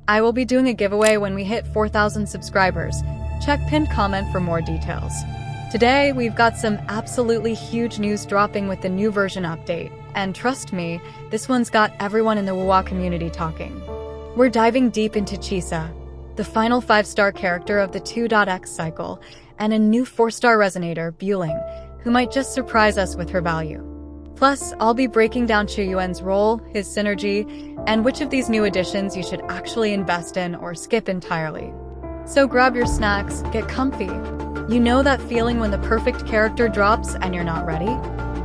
I will be doing a giveaway when we hit 4,000 subscribers. Check pinned comment for more details. Today, we've got some absolutely huge news dropping with the new version update. And trust me, this one's got everyone in the Wuwa community talking. We're diving deep into Chisa, the final 5-star character of the 2.x cycle, and a new 4-star resonator, Wuthering, who might just surprise us with her value. Plus, I'll be breaking down Qiuyuan's role, his synergy, and which of these new additions you should actually invest in or skip entirely. So grab your snacks, get comfy. You know that feeling when the perfect character drops and you're not ready?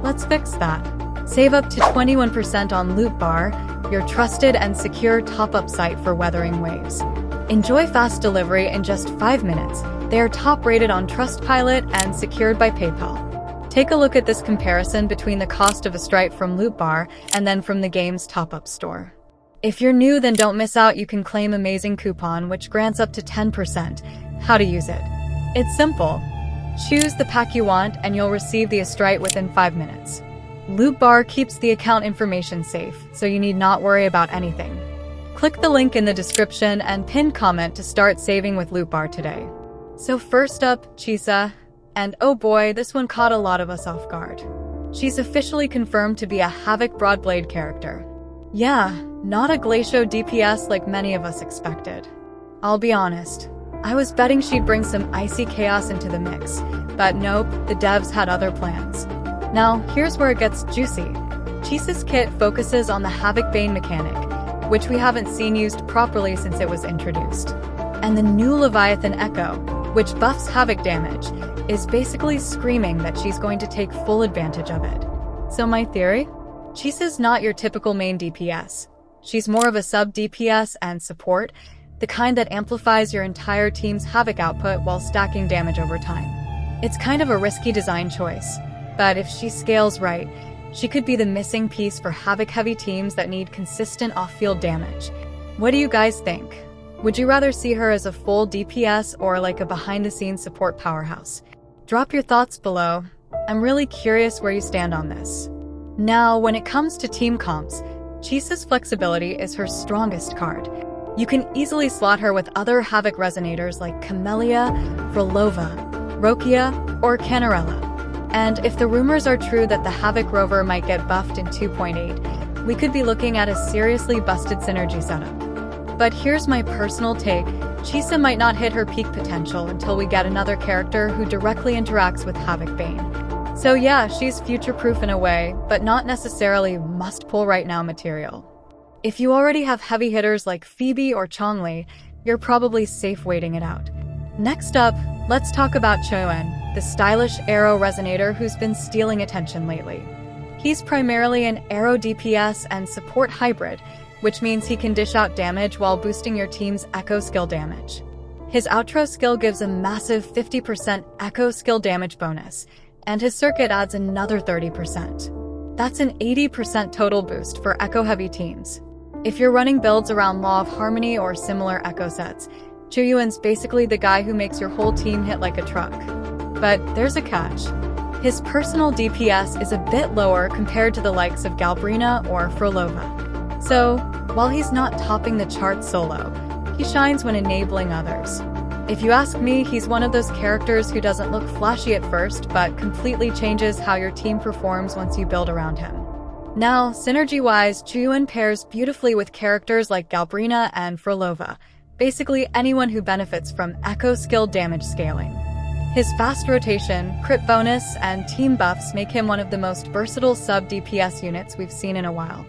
Let's fix that. Save up to 21% on Loot Bar, your trusted and secure top-up site for weathering waves. Enjoy fast delivery in just 5 minutes. They are top-rated on Trustpilot and secured by PayPal. Take a look at this comparison between the cost of a stripe from Loot Bar and then from the game's top-up store. If you're new, then don't miss out. You can claim amazing coupon, which grants up to 10%. How to use it? It's simple. Choose the pack you want and you'll receive the stripe within 5 minutes. Loot Bar keeps the account information safe, so you need not worry about anything. Click the link in the description and pinned comment to start saving with Loot Bar today. So first up, Chisa. And oh boy, this one caught a lot of us off guard. She's officially confirmed to be a Havoc Broadblade character. Yeah, not a Glacio DPS like many of us expected. I'll be honest, I was betting she'd bring some icy chaos into the mix, but nope, the devs had other plans. Now, here's where it gets juicy. Chisa's kit focuses on the Havoc Bane mechanic, which we haven't seen used properly since it was introduced. And the new Leviathan Echo, which buffs Havoc damage, is basically screaming that she's going to take full advantage of it. So my theory? Chisa's not your typical main DPS. She's more of a sub-DPS and support, the kind that amplifies your entire team's Havoc output while stacking damage over time. It's kind of a risky design choice, but if she scales right, she could be the missing piece for Havoc-heavy teams that need consistent off-field damage. What do you guys think? Would you rather see her as a full DPS or like a behind-the-scenes support powerhouse? Drop your thoughts below. I'm really curious where you stand on this. Now, when it comes to team comps, Chisa's flexibility is her strongest card. You can easily slot her with other Havoc resonators like Camellia, Phrolova, Rokia, or Canarella. And if the rumors are true that the Havoc Rover might get buffed in 2.8, we could be looking at a seriously busted synergy setup. But here's my personal take. Chisa might not hit her peak potential until we get another character who directly interacts with Havoc Bane. So yeah, she's future-proof in a way, but not necessarily must-pull right-now material. If you already have heavy hitters like Phoebe or Chongli, you're probably safe waiting it out. Next up, let's talk about Chuen, the stylish arrow resonator who's been stealing attention lately. He's primarily an arrow DPS and support hybrid, which means he can dish out damage while boosting your team's echo skill damage. His outro skill gives a massive 50% echo skill damage bonus, and his circuit adds another 30%. That's an 80% total boost for echo-heavy teams. If you're running builds around Law of Harmony or similar echo sets, Qiuyuan's basically the guy who makes your whole team hit like a truck. But there's a catch. His personal DPS is a bit lower compared to the likes of Galbrena or Phrolova. So, while he's not topping the charts solo, he shines when enabling others. If you ask me, he's one of those characters who doesn't look flashy at first, but completely changes how your team performs once you build around him. Now, synergy-wise, Chuen pairs beautifully with characters like Galbrena and Phrolova, basically anyone who benefits from echo skill damage scaling. His fast rotation, crit bonus, and team buffs make him one of the most versatile sub-DPS units we've seen in a while.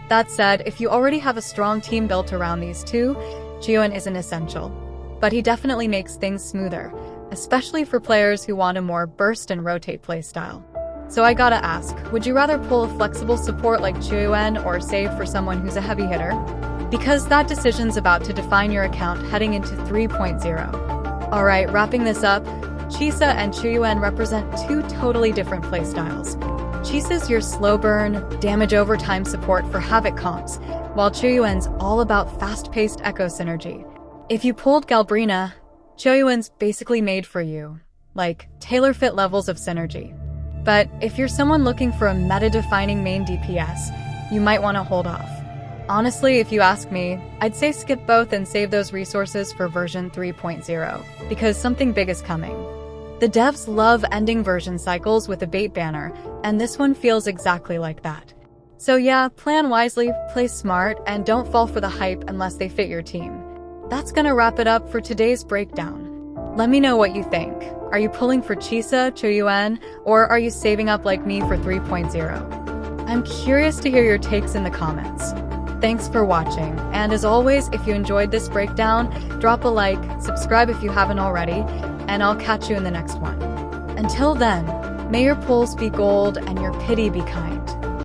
That said, if you already have a strong team built around these two, Chuen isn't essential. But he definitely makes things smoother, especially for players who want a more burst and rotate playstyle. So I gotta ask, would you rather pull a flexible support like Qiuyuan or save for someone who's a heavy hitter? Because that decision's about to define your account heading into 3.0. Alright, wrapping this up, Chisa and Qiuyuan represent two totally different playstyles. Chisa's your slow burn, damage over time support for Havoc comps, while Qiuyuan's all about fast-paced echo synergy. If you pulled Galbrena, Qiuyuan's basically made for you, like tailor-fit levels of synergy. But if you're someone looking for a meta-defining main DPS, you might want to hold off. Honestly, if you ask me, I'd say skip both and save those resources for version 3.0, because something big is coming. The devs love ending version cycles with a bait banner, and this one feels exactly like that. So yeah, plan wisely, play smart, and don't fall for the hype unless they fit your team. That's gonna wrap it up for today's breakdown. Let me know what you think. Are you pulling for Chisa Qiuyuan, or are you saving up like me for 3.0? I'm curious to hear your takes in the comments. Thanks for watching, and as always, if you enjoyed this breakdown, drop a like, subscribe if you haven't already, and I'll catch you in the next one. Until then, may your pulls be gold and your pity be kind.